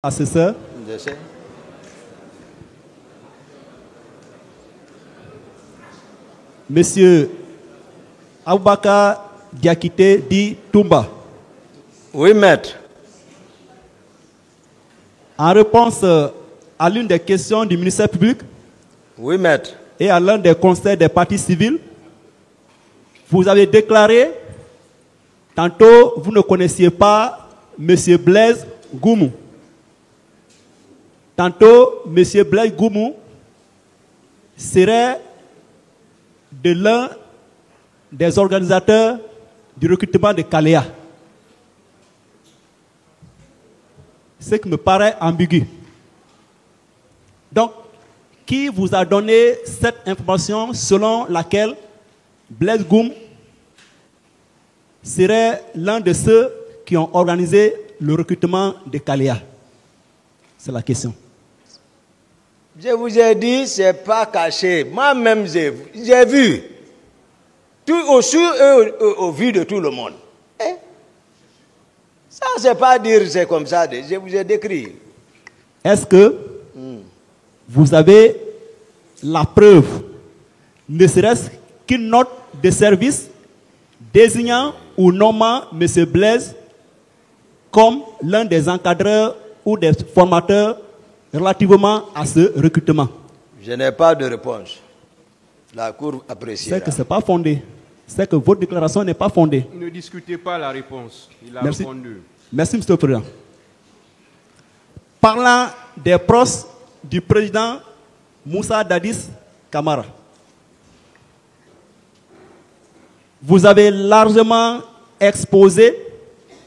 Assesseur. Monsieur Aboubakar Diakité dit Toumba. Oui, maître. En réponse à l'une des questions du ministère public, oui, maître, et à l'un des conseils des partis civils, vous avez déclaré, tantôt vous ne connaissiez pas monsieur Blaise Goumou. Tantôt, M. Blaise Goumou serait de l'un des organisateurs du recrutement de Kaléa. Ce qui me paraît ambigu. Donc, qui vous a donné cette information selon laquelle Blaise Goumou serait l'un de ceux qui ont organisé le recrutement de Kaléa? C'est la question. Je vous ai dit, ce n'est pas caché. Moi-même, j'ai vu. Tout au vu de tout le monde. Eh? Ça, c'est pas dire c'est comme ça. Je vous ai décrit. Est-ce que vous avez la preuve, ne serait-ce qu'une note de service désignant ou nommant M. Blaise comme l'un des encadreurs ou des formateurs relativement à ce recrutement? Je n'ai pas de réponse. La Cour apprécie. C'est que ce n'est pas fondé. C'est que votre déclaration n'est pas fondée. Ne discutez pas la réponse. Il a Merci. répondu. Merci, M. le Président. Parlant des proches du président Moussa Dadis Camara, vous avez largement exposé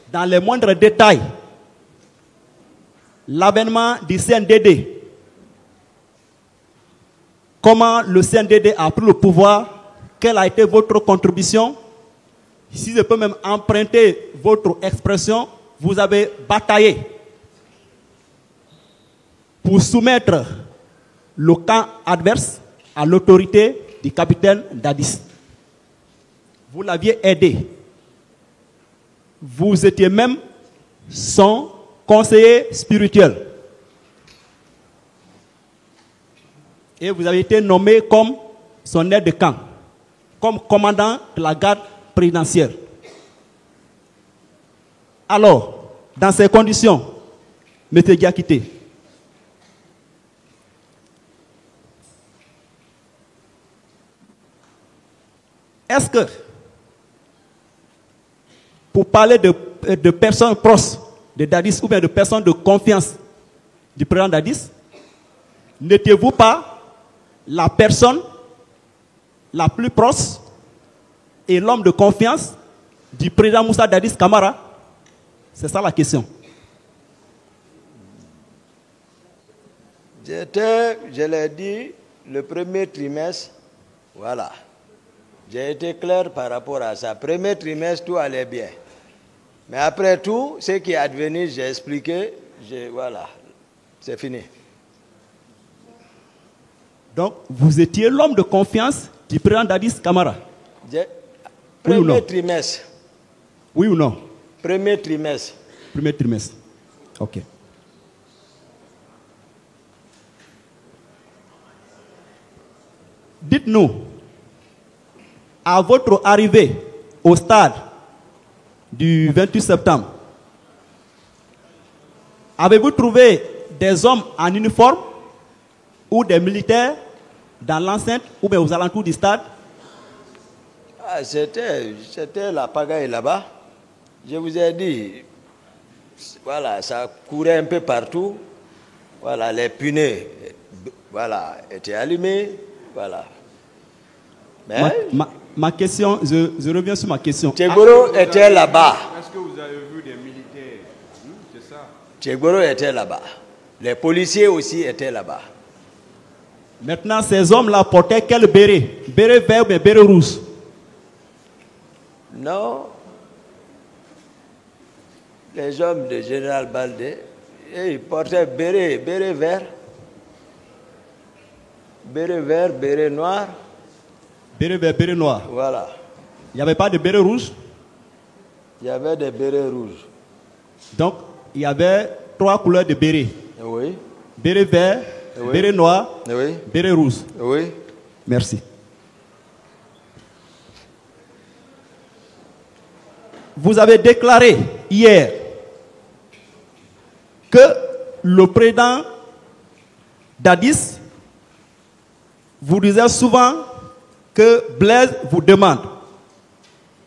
dans les moindres détails l'avènement du CNDD, comment le CNDD a pris le pouvoir, quelle a été votre contribution. Si je peux même emprunter votre expression, vous avez bataillé pour soumettre le camp adverse à l'autorité du capitaine Dadis. Vous l'aviez aidé. Vous étiez même son conseiller spirituel. Et vous avez été nommé comme son aide de camp, comme commandant de la garde présidentielle. Alors, dans ces conditions, M. Diakité, est-ce que, pour parler de personnes proches de Dadis ou bien de personnes de confiance du président Dadis, n'étiez-vous pas la personne la plus proche et l'homme de confiance du président Moussa Dadis Camara? C'est ça la question. J'étais, je l'ai dit, le premier trimestre, voilà. J'ai été clair par rapport à ça. Premier trimestre, tout allait bien. Mais après tout, ce qui est advenu, j'ai expliqué, voilà, c'est fini. Donc, vous étiez l'homme de confiance du président Dadis Camara? Premier trimestre. Oui ou non? Premier trimestre. Premier trimestre. Ok. Dites-nous, à votre arrivée au stade du 28 septembre, avez-vous trouvé des hommes en uniforme ou des militaires dans l'enceinte ou bien aux alentours du stade? Ah, c'était la pagaille là-bas. Je vous ai dit, voilà, ça courait un peu partout. Voilà, les punais, voilà, étaient allumés. Voilà. Mais ma question, je reviens sur ma question. Tchegoro était là-bas. Est-ce que vous avez vu des militaires? C'est ça. Tchegoro était là-bas. Les policiers aussi étaient là-bas. Maintenant, ces hommes-là portaient quel béret? Béret vert ou bien béret rouge? Non. Les hommes de Général Baldé, ils portaient béret vert. Béret vert, béret noir. Béret vert, béret noir. Voilà. Il n'y avait pas de béret rouge? Il y avait des bérets rouges. Donc, il y avait 3 couleurs de béret. Oui. Béret vert, Oui. béret noir, Oui. béret rouge. Oui. Merci. Vous avez déclaré hier que le président Dadis vous disait souvent que Blaise vous demande.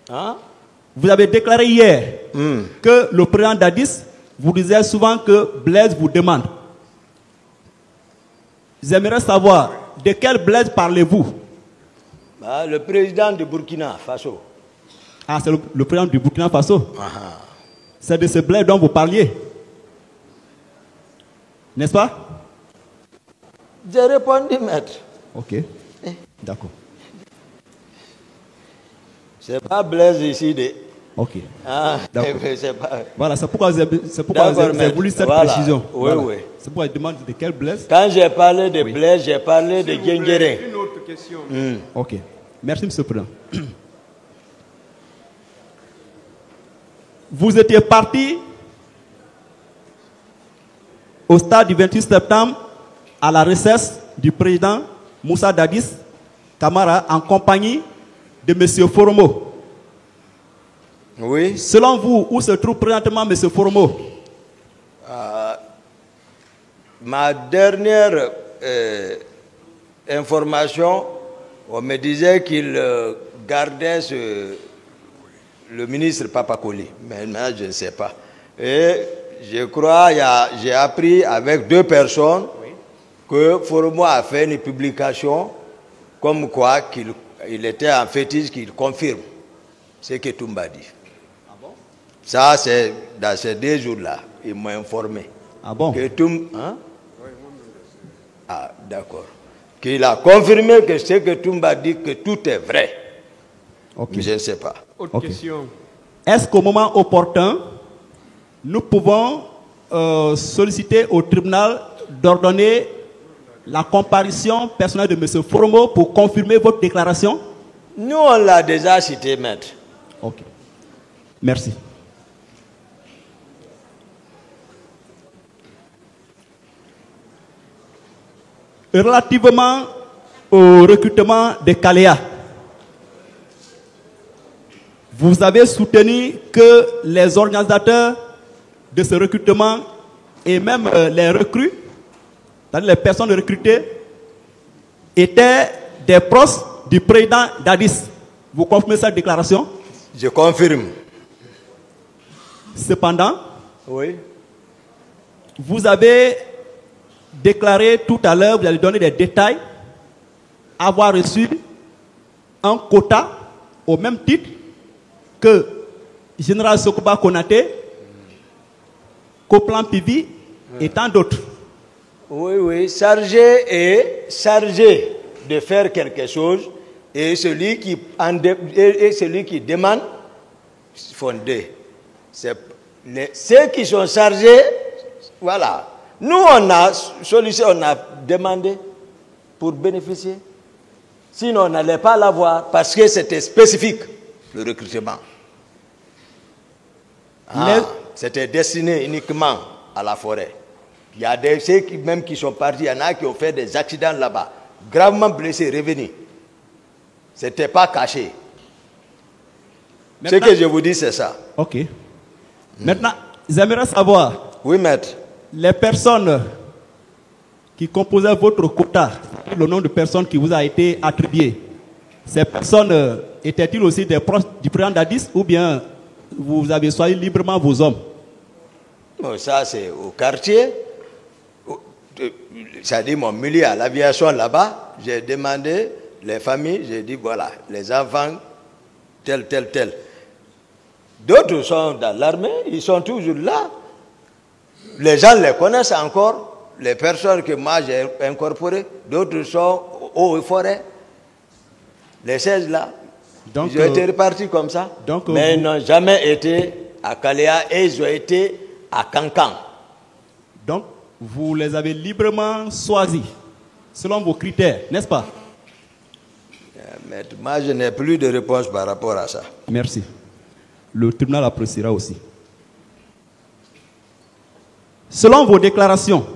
Hein? Vous avez déclaré hier que le président Dadis vous disait souvent que Blaise vous demande. J'aimerais savoir de quel Blaise parlez-vous? Bah, le président de Burkina Faso. Ah, c'est le président du Burkina Faso. Ah. C'est de ce Blaise dont vous parliez. N'est-ce pas? J'ai répondu, maître. Ok. D'accord. C'est pas Blaise ici de. Ok. Ah, D'accord. c'est pas. Voilà, c'est pourquoi j'ai D'accord, maître. voulu cette Voilà. précision. Oui, Voilà. oui. C'est pourquoi je demande de quel Blaise. Quand j'ai parlé de Oui. Blaise, j'ai parlé de S'il vous plaît, Guengéré. une autre question. Ok. Merci, M. le Président. Vous étiez parti au stade du 28 septembre à la recesse du président Moussa Dadis Camara en compagnie de M. Foromo. Oui. Selon vous, où se trouve présentement M. Foromo? Ma dernière information, on me disait qu'il gardait le ministre Papakoli. Maintenant, je ne sais pas. Et je crois, j'ai appris avec 2 personnes que Foromo a fait une publication comme quoi il était en fétiche, qu'il confirme ce que Toumba dit. Ça, c'est dans ces 2 jours-là. Ils m'ont informé. Ah bon? Que hein? Ah, d'accord. Qu'il a confirmé que ce que Toumba dit, que tout est vrai. Ok. Mais je ne sais pas. Autre Ok. question. Est-ce qu'au moment opportun, nous pouvons solliciter au tribunal d'ordonner la comparution personnelle de M. Foromo pour confirmer votre déclaration? Nous, on l'a déjà cité, maître. Ok. Merci. Relativement au recrutement de Kalea, vous avez soutenu que les organisateurs de ce recrutement et même les recrues, c'est-à-dire les personnes recrutées, étaient des proches du président Dadis. Vous confirmez cette déclaration? Je confirme. Cependant, Oui. vous avez déclaré tout à l'heure, vous avez donné des détails, avoir reçu un quota au même titre que Général Sokoba Konaté, Koplan Pivi et tant d'autres. Oui, oui. Chargé de faire quelque chose et celui qui demande, fondé. Ceux qui sont chargés, voilà. Nous, on a sollicité, on a demandé pour bénéficier. Sinon, on n'allait pas l'avoir parce que c'était spécifique, le recrutement. C'était destiné uniquement à la forêt. Il y a ceux qui sont partis, il y en a qui ont fait des accidents là-bas, gravement blessés, revenus. Ce n'était pas caché. Maintenant, ce que je vous dis, c'est ça. Ok. Maintenant, j'aimerais savoir, Oui, maître. les personnes qui composaient votre quota, le nombre de personnes qui vous a été attribué, ces personnes étaient-ils aussi des proches du président Dadis ou bien vous avez choisi librement vos hommes? Bon, ça, c'est au quartier. C'est-à-dire mon milieu à l'aviation là-bas. J'ai demandé les familles, j'ai dit voilà, les enfants, tel. D'autres sont dans l'armée, ils sont toujours là. Les gens les connaissent encore, les personnes que moi j'ai incorporées, d'autres sont aux forêts. Les 16 là, Donc, ils ont été répartis comme ça, mais ils n'ont jamais été à Kalea et ils ont été à Kankan. Donc, vous les avez librement choisis, selon vos critères, n'est-ce pas? Mais moi, je n'ai plus de réponse par rapport à ça. Merci. Le tribunal appréciera aussi. Selon vos déclarations,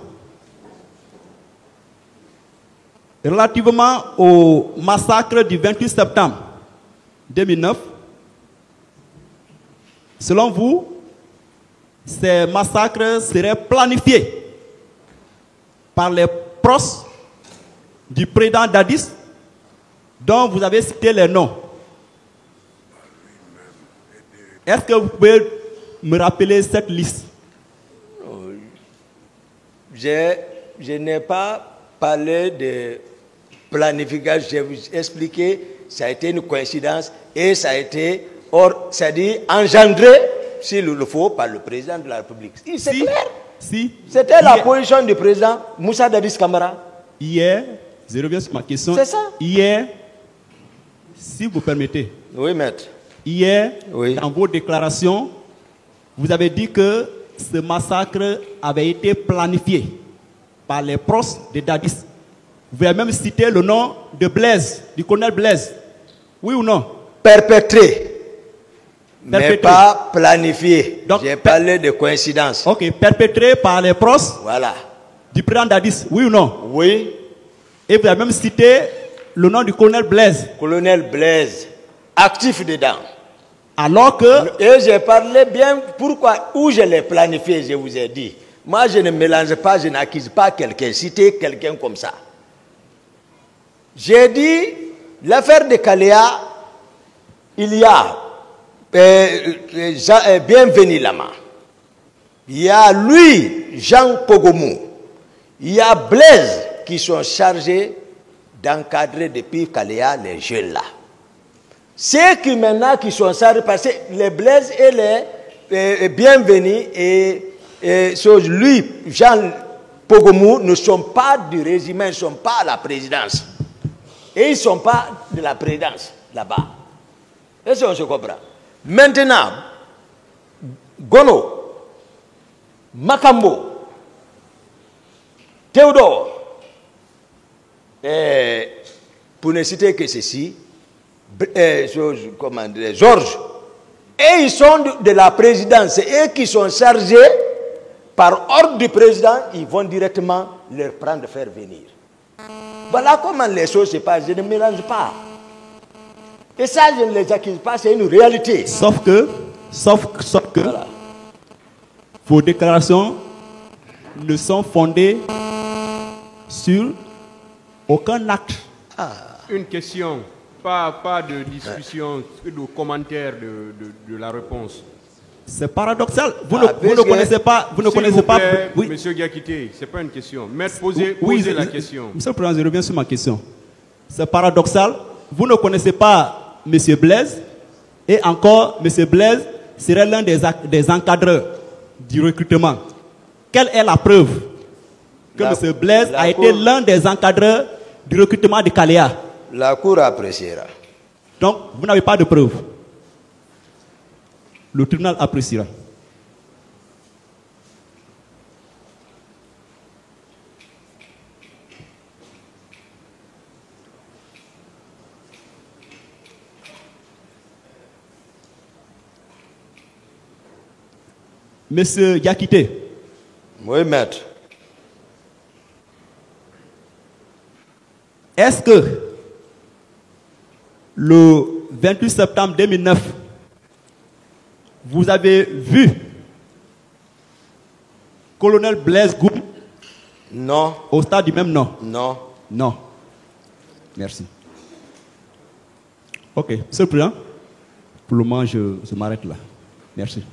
relativement au massacre du 28 septembre 2009, selon vous, ces massacres seraient planifiés par les proches du président Dadis, dont vous avez cité les noms. Est-ce que vous pouvez me rappeler cette liste? Je n'ai pas parlé de planification, je vais vous expliquer, ça a été une coïncidence et ça a été, c'est-à-dire engendré, s'il le faut, par le président de la République. C'est clair. Si. C'était la position du président Moussa Dadis Camara. Hier, je reviens sur ma question. C'est ça. Hier, si vous permettez. Oui, maître. Hier, oui, dans vos déclarations, vous avez dit que ce massacre avait été planifié par les proches de Dadis. Vous avez même cité le nom de Blaise, du colonel Blaise. Oui ou non? Perpétré. Mais pas planifié. J'ai parlé de coïncidence. Ok, perpétré par les proches, voilà, du président Dadis. Oui ou non? Oui. Et vous avez même cité le nom du colonel Blaise. Colonel Blaise, actif dedans. Alors que... Et j'ai parlé bien pourquoi, où je l'ai planifié, je vous ai dit. Moi, je ne mélange pas, je n'accuse pas quelqu'un, citer quelqu'un comme ça. J'ai dit, l'affaire de Kaléa, il y a Bienvenu Lama. Il y a lui, Jean Pogomou. Il y a Blaise qui sont chargés d'encadrer depuis Kaléa les jeunes là. Ceux qui maintenant qui sont chargés, parce que les Blaise et les Bienvenus et lui, Jean Pogomou, ne sont pas du régiment, ils ne sont pas à la présidence. Et ils ne sont pas de la présidence là-bas. Est-ce qu'on se comprend? Maintenant, Gono, Makambo, Théodore, pour ne citer que ceci, Georges, et ils sont de la présidence, et eux qui sont chargés par ordre du président, ils vont directement leur prendre, faire venir. Voilà comment les choses se passent, je ne mélange pas. Et ça, je ne les accuse pas, c'est une réalité. Sauf que voilà, vos déclarations ne sont fondées sur aucun acte. Une question, pas de discussion, de commentaire de la réponse. C'est paradoxal. Vous ne connaissez pas. Vous ne connaissez pas. Oui. Monsieur Diakité, ce n'est pas une question. Maître, posez la question. Monsieur le Président, je reviens sur ma question. C'est paradoxal. Vous ne connaissez pas M. Blaise, et encore, M. Blaise serait l'un des encadreurs du recrutement. Quelle est la preuve que M. Blaise a été l'un des encadreurs du recrutement de Kaléa? La Cour appréciera. Donc, vous n'avez pas de preuve. Le tribunal appréciera. Monsieur Diakité. Oui, maître. Est-ce que le 28 septembre 2009, vous avez vu colonel Blaise Goum? Non. Au stade du même nom? Non. Non. Merci. Ok, Monsieur le Président, pour le moment, je m'arrête là. Merci.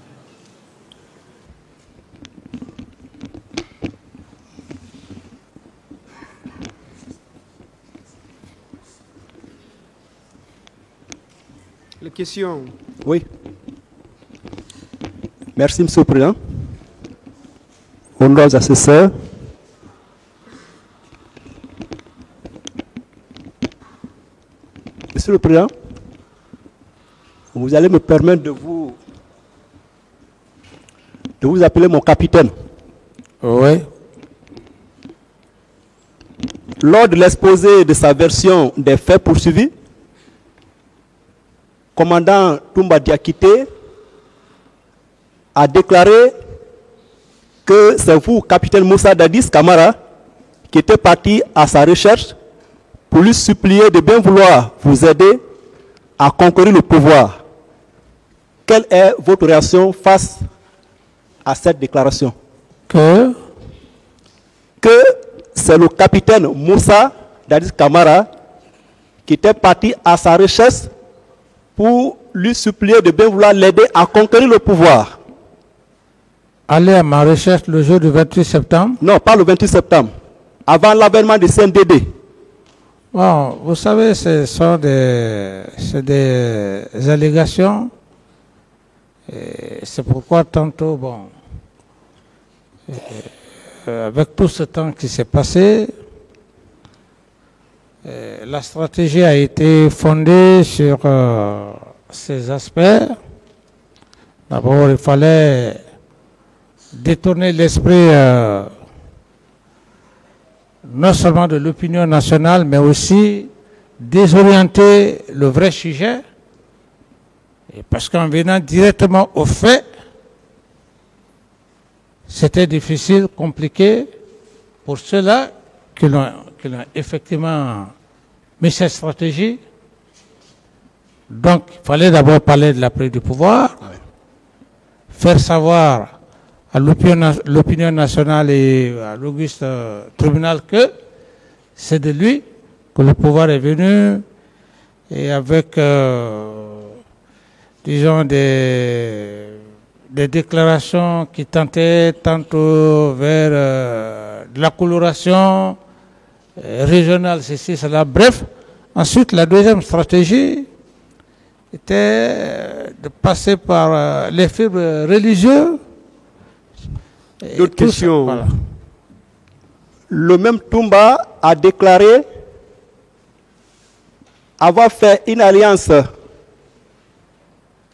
Les questions. Oui. Merci, Monsieur le Président. Honorables assesseurs, Monsieur le Président, vous allez me permettre de vous appeler mon capitaine. Oui. Lors de l'exposé de sa version des faits poursuivis, commandant Toumba Diakité a déclaré que c'est vous, capitaine Moussa Dadis Camara, qui était parti à sa recherche pour lui supplier de bien vouloir vous aider à conquérir le pouvoir. Quelle est votre réaction face à cette déclaration? Que c'est le capitaine Moussa Dadis Camara qui était parti à sa recherche pour lui supplier de bien vouloir l'aider à conquérir le pouvoir. Aller à ma recherche le jour du 28 septembre? Non, pas le 28 septembre. Avant l'avènement du CNDD. Bon, vous savez, ce sont des allégations. C'est pourquoi tantôt, bon, avec tout ce temps qui s'est passé, la stratégie a été fondée sur ces aspects. D'abord, il fallait détourner l'esprit non seulement de l'opinion nationale, mais aussi désorienter le vrai sujet. Et parce qu'en venant directement au fait, c'était difficile, compliqué pour ceux-là qui l'ont effectivement mis cette stratégie. Donc, il fallait d'abord parler de la prise du pouvoir, faire savoir à l'opinion nationale et à l'auguste tribunal que c'est de lui que le pouvoir est venu, et avec, disons, des déclarations qui tentaient tantôt vers de la coloration régionale, ceci, cela. Bref, ensuite, la deuxième stratégie était de passer par les fibres religieuses. D'autres questions? Voilà. Le même Toumba a déclaré avoir fait une alliance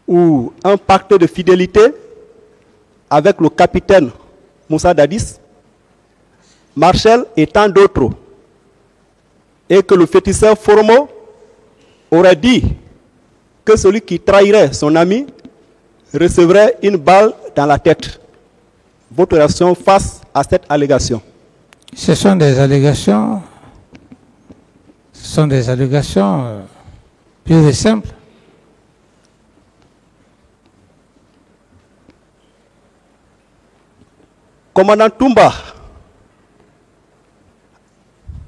ou un pacte de fidélité avec le capitaine Moussa Dadis, Marshall et tant d'autres, et que le féticheur Foromo aurait dit que celui qui trahirait son ami recevrait une balle dans la tête. Votre réaction face à cette allégation? Ce sont des allégations. Pures et simples. Commandant Toumba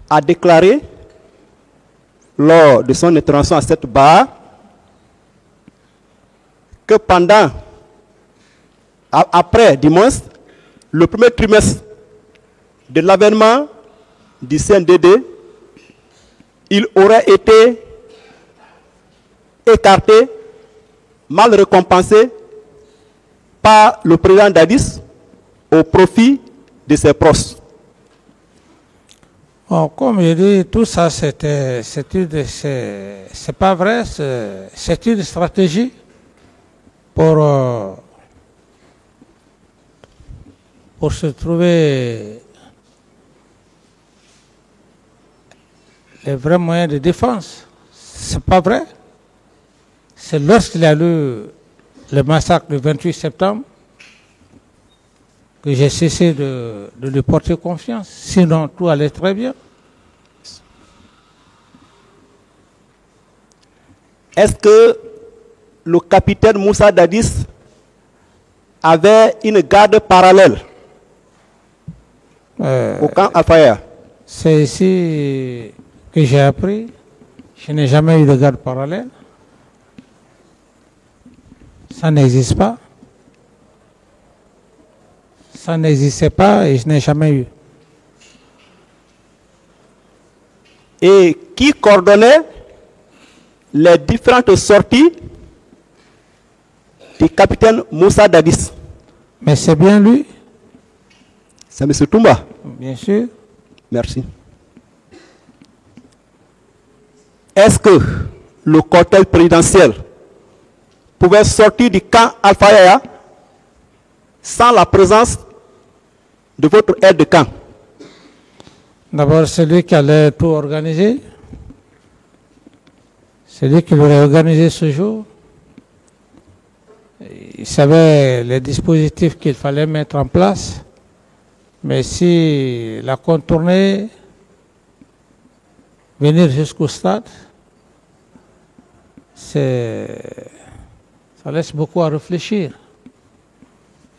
a déclaré lors de son intervention à cette barre que après dimanche, le premier trimestre de l'avènement du CNDD, il aurait été écarté, mal récompensé par le président Dadis au profit de ses proches. Bon, comme je dis, tout ça, c'est pas vrai, c'est une stratégie pour se trouver les vrais moyens de défense. C'est pas vrai. C'est lorsqu'il y a eu le massacre du 28 septembre que j'ai cessé de lui porter confiance. Sinon, tout allait très bien. Est-ce que le capitaine Moussa Dadis avait une garde parallèle au camp Al-Faya? C'est ici que j'ai appris. Je n'ai jamais eu de garde parallèle. Ça n'existe pas. Ça n'existait pas et je n'ai jamais eu. Et qui coordonnait les différentes sorties du capitaine Moussa Dadis? Mais c'est bien lui. C'est M. Toumba. Bien sûr. Merci. Est-ce que le cortège présidentiel pouvait sortir du camp Al-Faya sans la présence de votre aide de camp? D'abord, c'est lui qui allait tout organiser. C'est lui qui aurait organisé ce jour. Il savait les dispositifs qu'il fallait mettre en place. Mais si la contourner, venir jusqu'au stade, ça laisse beaucoup à réfléchir.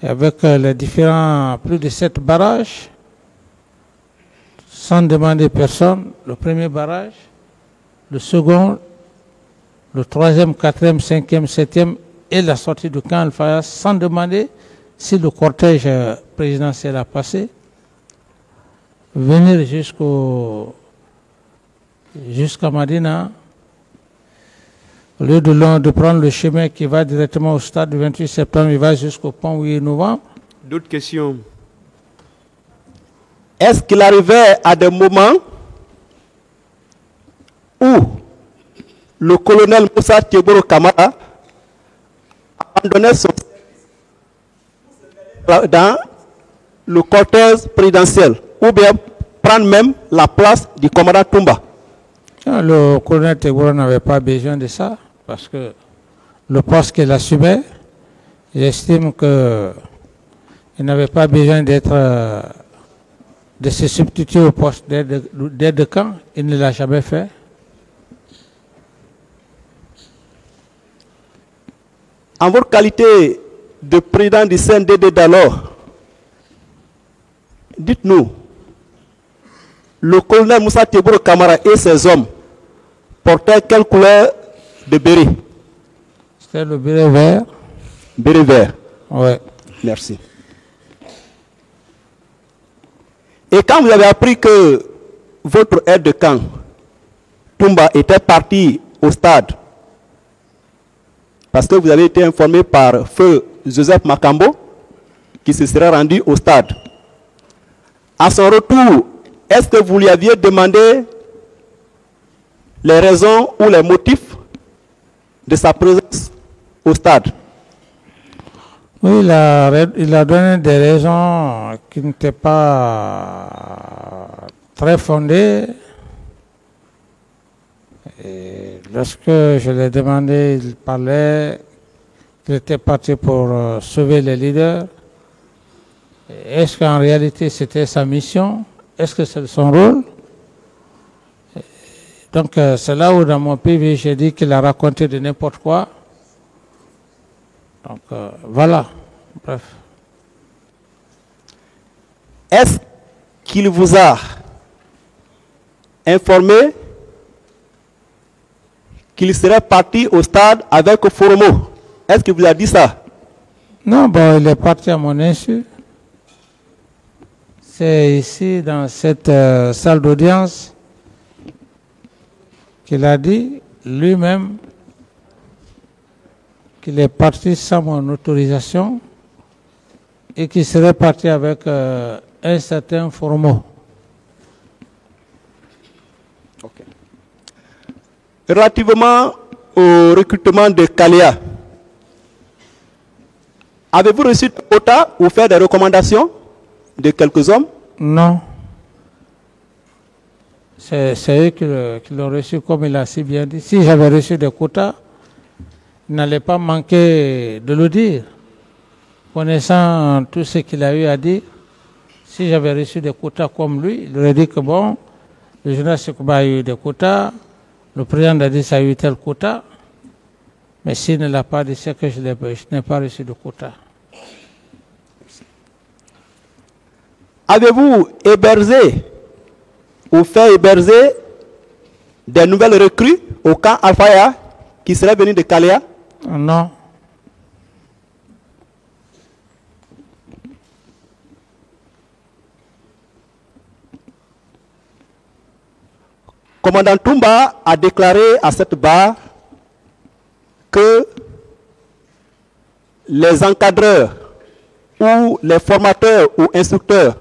Et avec les différents, plus de 7 barrages, sans demander personne, le premier barrage, le second, le troisième, quatrième, cinquième, septième et la sortie du camp Al-Fayas, sans demander si le cortège présidentiel a passé, venir jusqu'à Madina, au lieu de prendre le chemin qui va directement au stade du 28 septembre, il va jusqu'au pont 8 novembre. D'autres questions? Est-ce qu'il arrivait à des moments où le colonel Moussa Tieboro Kamara abandonnait son service dans le cortège présidentiel, ou bien prendre même la place du commandant Toumba? Le colonel Tieboro n'avait pas besoin de ça, parce que le poste qu'il assumait, j'estime qu'il n'avait pas besoin de se substituer au poste d'aide de camp. Il ne l'a jamais fait. En votre qualité de président du CNDD d'alors, dites-nous, le colonel Moussa Tieboro Kamara et ses hommes portaient quelle couleur de béret? C'était le béret vert. Béret vert. Oui. Merci. Et quand vous avez appris que votre aide de camp, Toumba, était parti au stade, parce que vous avez été informé par feu Joseph Makambo, qui se serait rendu au stade, à son retour, est-ce que vous lui aviez demandé les raisons ou les motifs de sa présence au stade? Oui, il a donné des raisons qui n'étaient pas très fondées. Et lorsque je l'ai demandé, il parlait qu'il était parti pour sauver les leaders. Est-ce qu'en réalité c'était sa mission? Est-ce que c'est son rôle? Donc c'est là où dans mon PV j'ai dit qu'il a raconté de n'importe quoi. Donc voilà, bref. Est-ce qu'il vous a informé qu'il serait parti au stade avec Foromo? Est-ce qu'il vous a dit ça? Non, bon, il est parti à mon insu. C'est ici, dans cette salle d'audience, qu'il a dit lui-même qu'il est parti sans mon autorisation et qu'il serait parti avec un certain Foromo. Okay. Relativement au recrutement de Kalia, avez-vous reçu des quotas ou fait des recommandations de quelques hommes? Non. C'est eux qui l'ont reçu, comme il a si bien dit. Si j'avais reçu des quotas, il n'allait pas manquer de le dire. Connaissant tout ce qu'il a eu à dire, si j'avais reçu des quotas comme lui, il aurait dit que bon, le général Sekouba a eu des quotas, le président Dadis a eu tel quota, mais s'il ne l'a pas dit, c'est que je n'ai pas reçu de quota. Avez-vous hébergé ou fait héberger des nouvelles recrues au camp Al-Faya qui seraient venues de Kalia? Non. Commandant Toumba a déclaré à cette barre que les encadreurs ou les formateurs ou instructeurs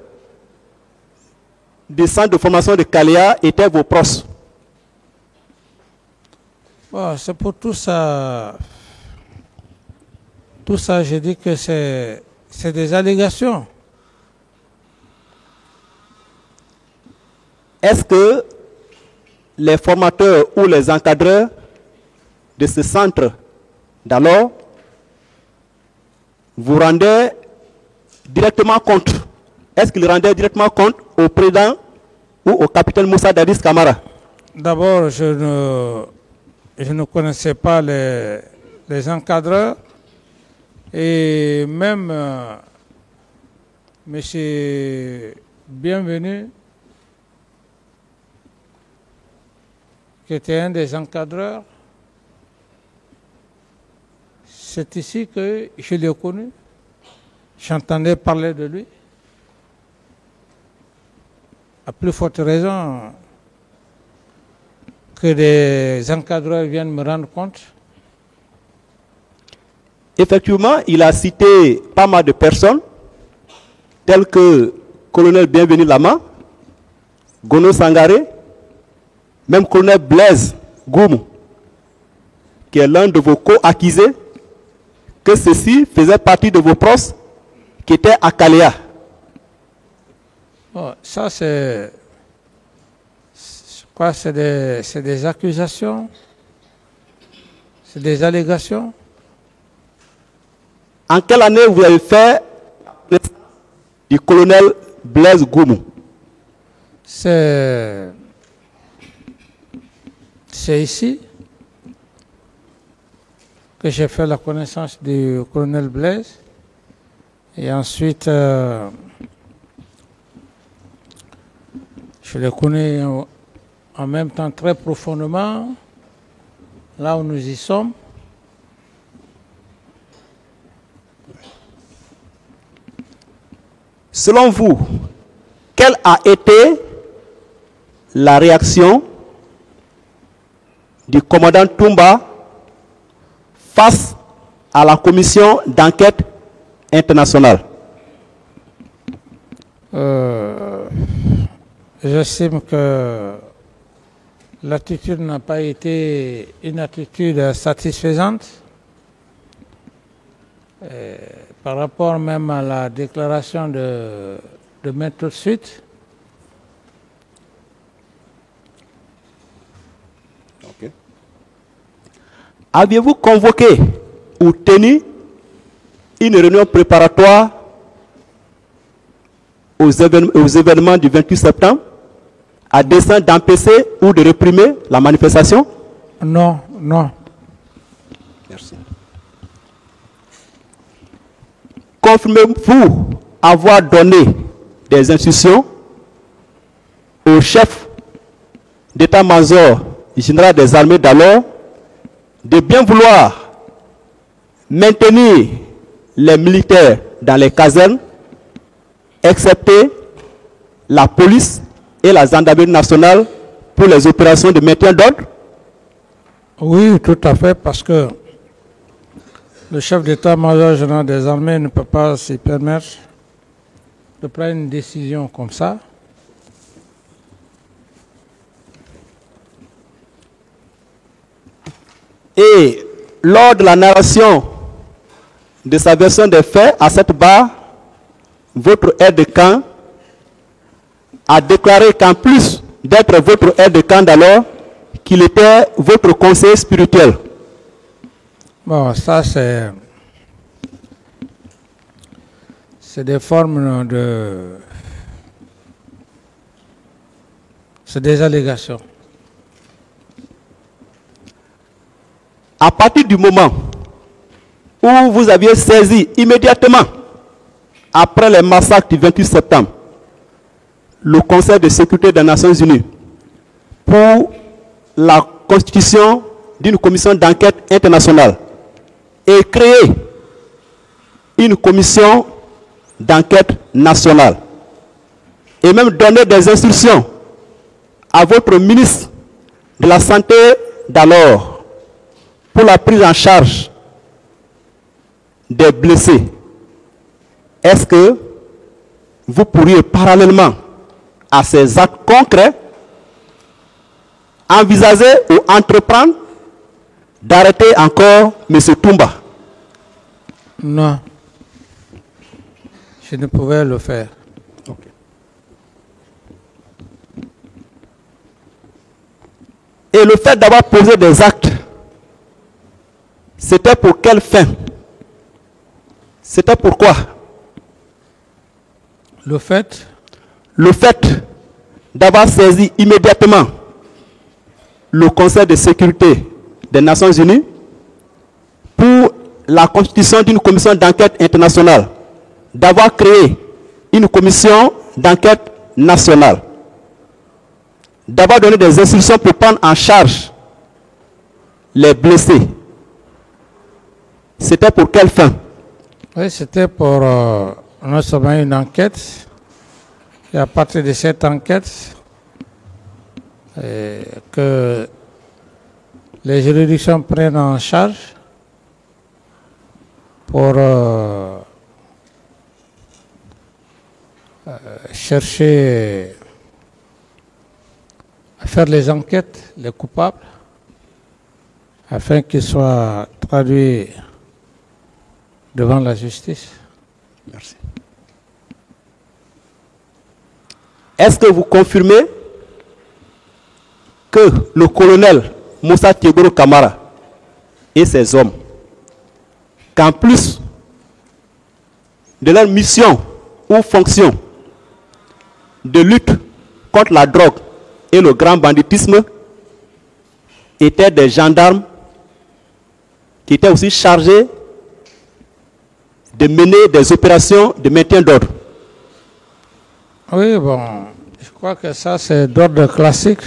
du centre de formation de Kalia étaient vos proches. Bon, c'est pour tout ça. Tout ça, j'ai dit que c'est des allégations. Est-ce que les formateurs ou les encadreurs de ce centre d'alors vous rendaient directement compte est-ce qu'il rendait directement compte au président ou au capitaine Moussa Dadis Camara? D'abord, je ne connaissais pas les encadreurs et même M. Bienvenu, qui était un des encadreurs, c'est ici que je l'ai connu. J'entendais parler de lui. À plus forte raison que des encadreurs viennent me rendre compte. Effectivement, il a cité pas mal de personnes, telles que colonel Bienvenu Lama, Gono Sangaré, même colonel Blaise Goumou, qui est l'un de vos co-accusés, que ceci faisait partie de vos proches qui étaient à Kaléa. Oh, ça, c'est quoi? C'est des accusations? C'est des allégations? En quelle année vous avez fait du colonel Blaise Goumou? C'est ici que j'ai fait la connaissance du colonel Blaise. Et ensuite, je le connais en même temps très profondément, là où nous y sommes. Selon vous, quelle a été la réaction du commandant Toumba face à la commission d'enquête internationale? J'estime que l'attitude n'a pas été une attitude satisfaisante. Par rapport même à la déclaration de mettre tout de suite. Okay. Aviez-vous convoqué ou tenu une réunion préparatoire aux événements du 28 septembre à dessein d'empêcher ou de réprimer la manifestation? Non, non. Merci. Confirmez-vous avoir donné des instructions au chef d'état-major général des armées d'alors de bien vouloir maintenir les militaires dans les casernes, excepté la police et la gendarmerie nationale pour les opérations de maintien d'ordre? Oui, tout à fait, parce que le chef d'état-major général des armées ne peut pas se permettre de prendre une décision comme ça. Et lors de la narration de sa version des faits à cette barre, votre aide de camp a déclaré qu'en plus d'être votre aide de camp d'alors, qu'il était votre conseiller spirituel. Bon, ça c'est des formes de... C'est des allégations. À partir du moment où vous aviez saisi immédiatement, après les massacres du 28 septembre, le Conseil de sécurité des Nations Unies pour la constitution d'une commission d'enquête internationale et créer une commission d'enquête nationale et même donner des instructions à votre ministre de la Santé d'alors pour la prise en charge des blessés, est-ce que vous pourriez parallèlement à ces actes concrets envisager ou entreprendre d'arrêter encore M. Toumba? Non, je ne pouvais le faire. Okay. Et le fait d'avoir posé des actes, c'était pour quelle fin? C'était pourquoi? Le fait d'avoir saisi immédiatement le Conseil de sécurité des Nations Unies pour la constitution d'une commission d'enquête internationale, d'avoir créé une commission d'enquête nationale, d'avoir donné des instructions pour prendre en charge les blessés. C'était pour quelle fin? Oui, c'était pour non seulement une enquête, et à partir de cette enquête, que les juridictions prennent en charge pour chercher à faire les enquêtes, les coupables, afin qu'ils soient traduits devant la justice. Merci. Est-ce que vous confirmez que le colonel Moussa Tiegoro Kamara et ses hommes, qu'en plus de leur mission ou fonction de lutte contre la drogue et le grand banditisme, étaient des gendarmes qui étaient aussi chargés de mener des opérations de maintien d'ordre? Oui, bon, je crois que ça c'est d'ordre classique,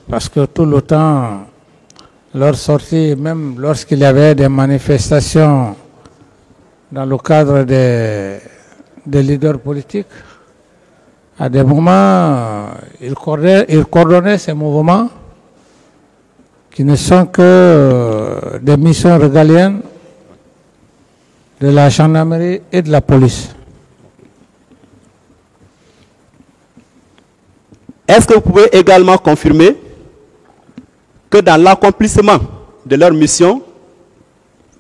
parce que tout le temps, leur sortie, même lorsqu'il y avait des manifestations dans le cadre des leaders politiques, à des moments, ils coordonnaient ces mouvements qui ne sont que des missions régaliennes de la gendarmerie et de la police. Est-ce que vous pouvez également confirmer que dans l'accomplissement de leur mission,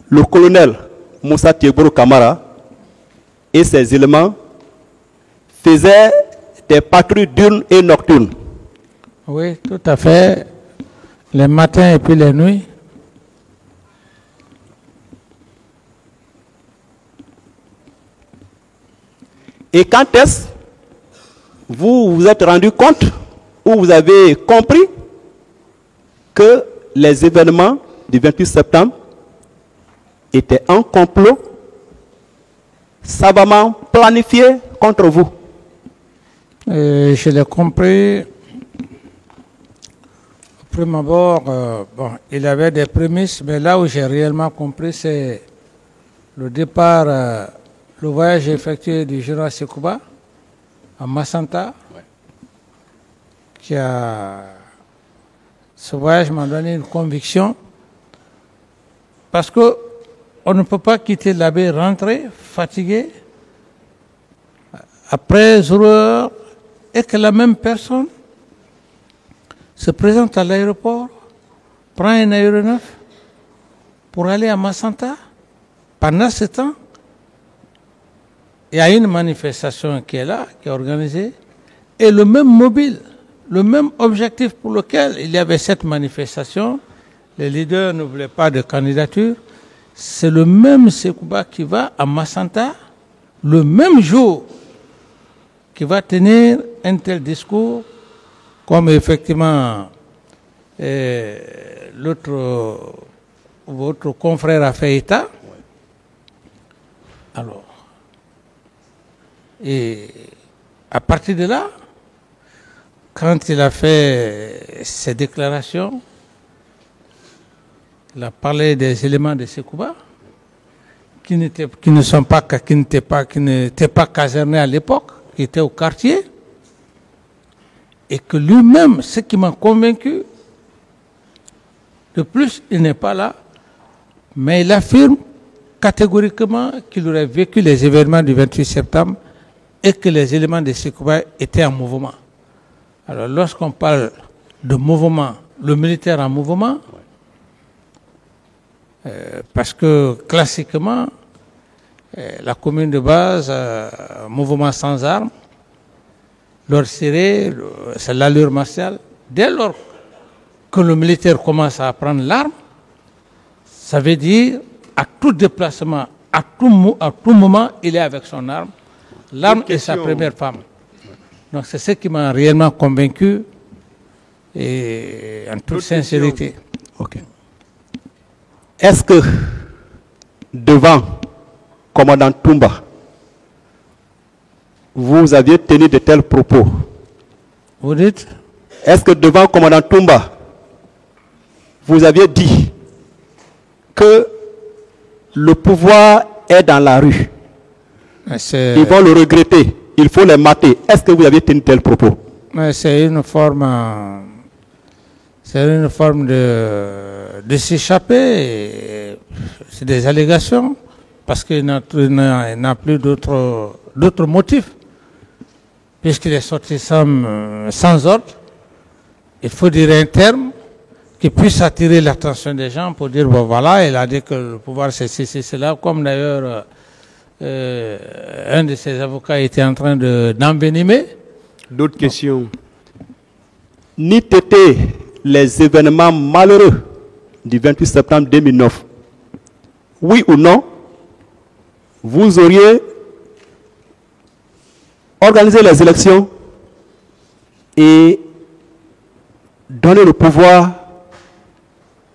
le colonel Moussa Tiegoro Kamara et ses éléments faisaient des patrouilles diurnes et nocturnes? Oui, tout à fait. Les matins et puis les nuits. Et quand est-ce vous vous êtes rendu compte ou vous avez compris que les événements du 28 septembre étaient un complot savamment planifié contre vous? Je l'ai compris. Au premier abord, bon, il y avait des prémices, mais là où j'ai réellement compris, c'est le départ, le voyage effectué du général Sekouba à Massanta. Ouais. Ce voyage m'a donné une conviction, parce que on ne peut pas quitter l'abbé, rentrer fatigué après 0 heure, et que la même personne se présente à l'aéroport, prend un aéronef pour aller à Massanta. Pendant ce temps, il y a une manifestation qui est là, qui est organisée, et le même mobile, le même objectif pour lequel il y avait cette manifestation, les leaders ne voulaient pas de candidature, c'est le même Sekouba qui va à Massanta le même jour, qui va tenir un tel discours, comme effectivement votre confrère a fait état. Alors, et à partir de là, quand il a fait ses déclarations, il a parlé des éléments de Sekouba qui n'étaient pas casernés à l'époque, qui étaient au quartier, et que lui-même, ce qui m'a convaincu, de plus, il n'est pas là, mais il affirme catégoriquement qu'il aurait vécu les événements du 28 septembre et que les éléments de Sekouba étaient en mouvement. Alors, lorsqu'on parle de mouvement, le militaire en mouvement, parce que classiquement, la commune de base, mouvement sans armes, leur serré, c'est l'allure martiale. Dès lors que le militaire commence à prendre l'arme, ça veut dire à tout déplacement, à tout moment, il est avec son arme. L'arme est sa première femme. Donc c'est ce qui m'a réellement convaincu et en toute sincérité. Ok. Est-ce que devant commandant Toumba, vous aviez tenu de tels propos? Vous dites? Est-ce que devant commandant Toumba, vous aviez dit que le pouvoir est dans la rue? Ils vont le regretter, il faut les mater. Est-ce que vous avez tenu tel propos? C'est une forme de s'échapper. C'est des allégations parce qu'il n'a plus d'autres motifs. Puisqu'il est sorti sans ordre, il faut dire un terme qui puisse attirer l'attention des gens pour dire, bon voilà, il a dit que le pouvoir c'est cela, comme d'ailleurs un de ses avocats était en train d'envenimer. D'autres questions? N'eût été les événements malheureux du 28 septembre 2009, oui ou non, vous auriez organisé les élections et donné le pouvoir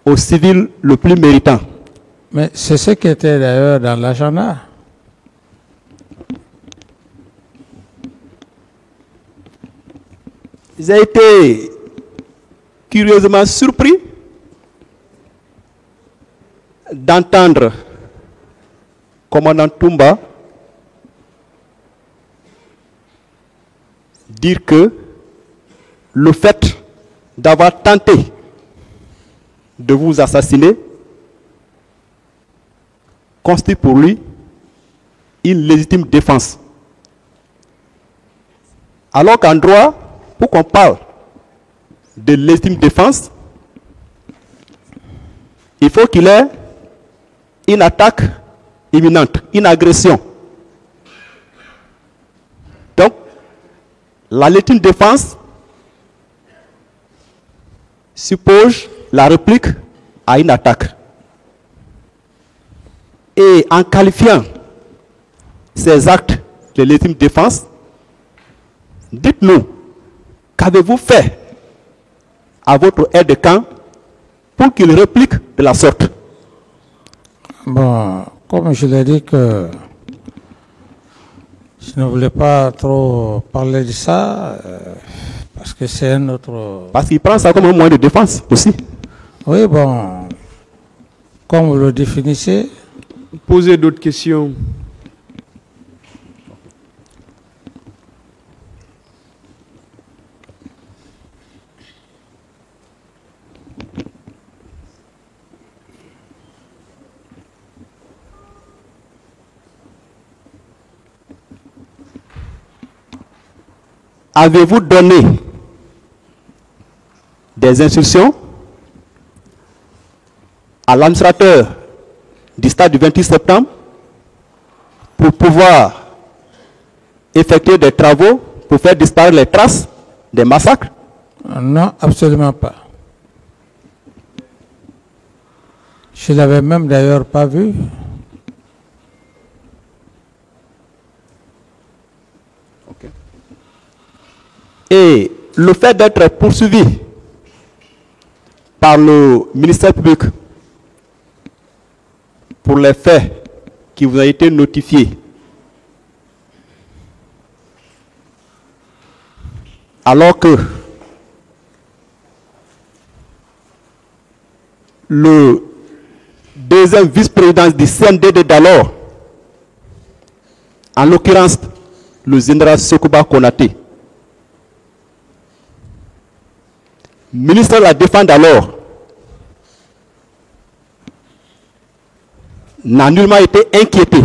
au civil le plus méritant? Mais c'est ce qui était d'ailleurs dans l'agenda. J'ai été curieusement surpris d'entendre commandant Toumba dire que le fait d'avoir tenté de vous assassiner constitue pour lui une légitime défense. Alors qu'en droit, pour qu'on parle de légitime défense, il faut qu'il ait une attaque imminente, une agression. Donc, la légitime défense suppose la réplique à une attaque. Et en qualifiant ces actes de légitime défense, dites-nous, qu'avez-vous fait à votre aide de camp pour qu'il réplique de la sorte? Bon, comme je l'ai dit que je ne voulais pas trop parler de ça, parce que c'est un autre... Parce qu'il prend ça comme un moyen de défense aussi. Oui, bon, comme vous le définissez. Posez d'autres questions. Avez-vous donné des instructions à l'administrateur du stade du 28 septembre pour pouvoir effectuer des travaux pour faire disparaître les traces des massacres? Non, absolument pas. Je ne l'avais même d'ailleurs pas vu. Et le fait d'être poursuivi par le ministère public pour les faits qui vous ont été notifiés, alors que le deuxième vice-président du CNDD d'alors, en l'occurrence le général Sekouba Konaté, ministre de la Défense d'alors, n'a nullement été inquiété.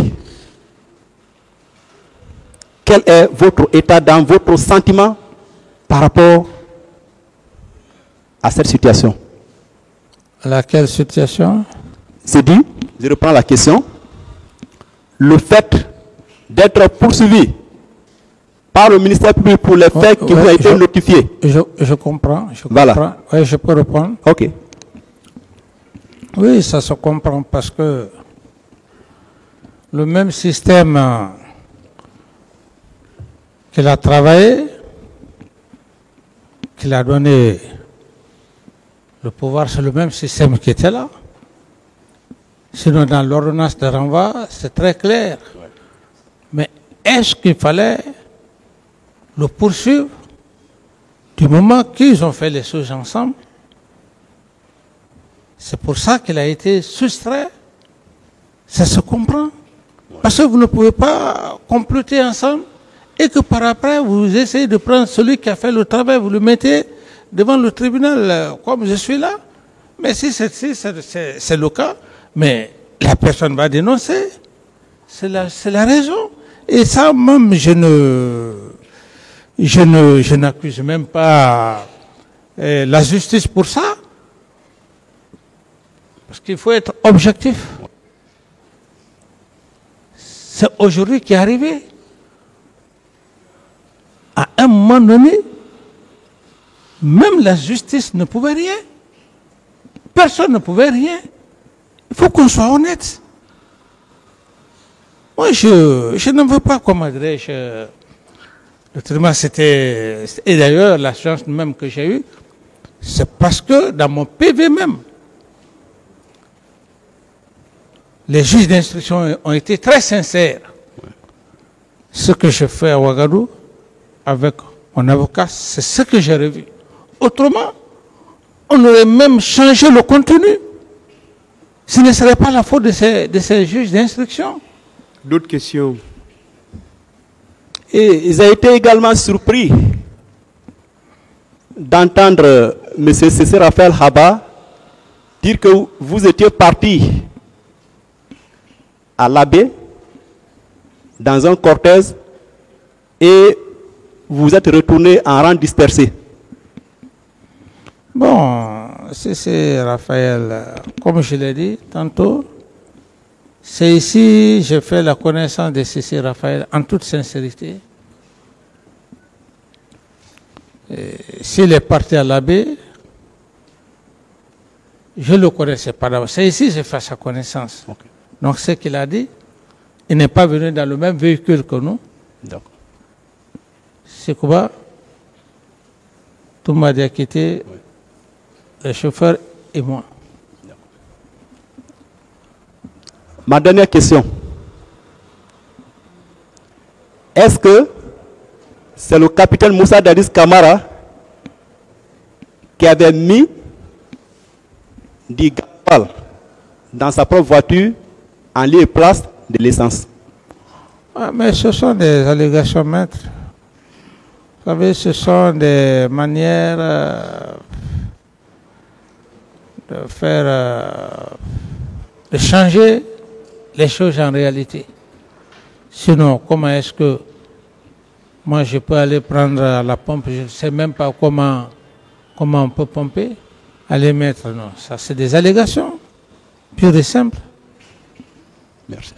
Quel est votre état d'âme, votre sentiment par rapport à cette situation? Laquelle situation? C'est dit, je reprends la question. Le fait d'être poursuivi par le ministère public pour les faits qui vous ont été notifiés. Je comprends. Voilà. Oui, je peux répondre. Ok. Oui, ça se comprend parce que le même système qu'il a travaillé, qu'il a donné le pouvoir, c'est le même système qui était là. Sinon, dans l'ordonnance de renvoi, c'est très clair. Mais est-ce qu'il fallait le poursuivre du moment qu'ils ont fait les choses ensemble? C'est pour ça qu'il a été soustrait. Ça se comprend. Parce que vous ne pouvez pas comploter ensemble et que par après, vous essayez de prendre celui qui a fait le travail, vous le mettez devant le tribunal comme je suis là. Mais si c'est le cas, mais la personne va dénoncer. C'est la raison. Et ça, même, je n'accuse même pas la justice pour ça. Parce qu'il faut être objectif. C'est aujourd'hui qui est arrivé. À un moment donné, même la justice ne pouvait rien. Personne ne pouvait rien. Il faut qu'on soit honnête. Moi, je ne veux pas, comment dirais-je, le traitement c'était... Et d'ailleurs, la chance même que j'ai eue, c'est parce que dans mon PV même, les juges d'instruction ont été très sincères. Ce que je fais à Ouagadougou, avec mon avocat, c'est ce que j'ai revu. Autrement, on aurait même changé le contenu. Ce ne serait pas la faute de ces juges d'instruction. D'autres questions? Et ils ont été également surpris d'entendre M. Cissé Raphaël Haba dire que vous étiez parti à l'abbé dans un cortège et vous êtes retourné en rang dispersé. Bon, c'est Raphaël, comme je l'ai dit tantôt, c'est ici j'ai fait la connaissance de Cissé Raphaël en toute sincérité. S'il est parti à l'abbé, je ne le connaissais pas d'abord. C'est ici que j'ai fait sa connaissance. Okay. Donc ce qu'il a dit, il n'est pas venu dans le même véhicule que nous. C'est quoi? Tout m'a dit quitter. Oui. Le chauffeur et moi. Ma dernière question. Est-ce que c'est le capitaine Moussa Dadis Camara qui avait mis du gasoil dans sa propre voiture en lieu et place de l'essence? Ah, mais ce sont des allégations, maître. Vous savez, ce sont des manières de faire, de changer les choses en réalité. Sinon, comment est-ce que moi je peux aller prendre la pompe, je ne sais même pas comment on peut pomper, aller mettre, non, ça c'est des allégations, pures et simples. Merci.